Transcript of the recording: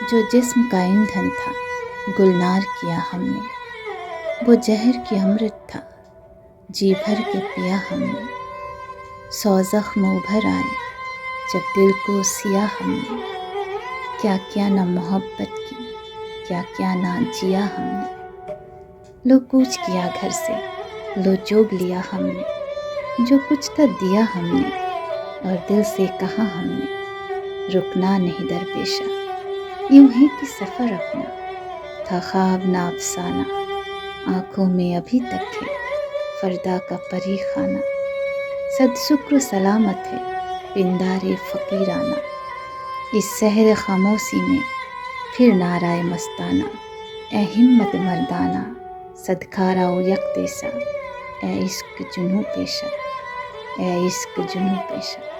جو جسم کا ایندھن تھا گلنار کیا ہم نے، وہ زہر کی امرت تھا جی بھر کے پیا ہم نے، 100 زخم ابھر آئے جب دل کو سیا ہم نے، کیا کیا نہ محبت کی، کیا کیا نہ جیا ہم نے، لو کوچ کیا گھر سے، لو جوگ لیا ہم نے، جو کچھ تھا دیا ہم نے، اور دل سے کہا ہم نے، رکنا نہیں درپیشہ، یوں ہی کہ سفر اپنا تھا خواب نہ افسانہ، آنکھوں میں ابھی تک ہے فردا کا پری خانہ، صد شکر سلامت ہے پندار فقیرانہ، اس سحر خاموشی میں پھر نعرہ مستانہ، اے ہمت مردانہ صدقہ راؤ یک دیسا، اے عشق جنوں پیشہ، اے عشق جنوں پیشہ۔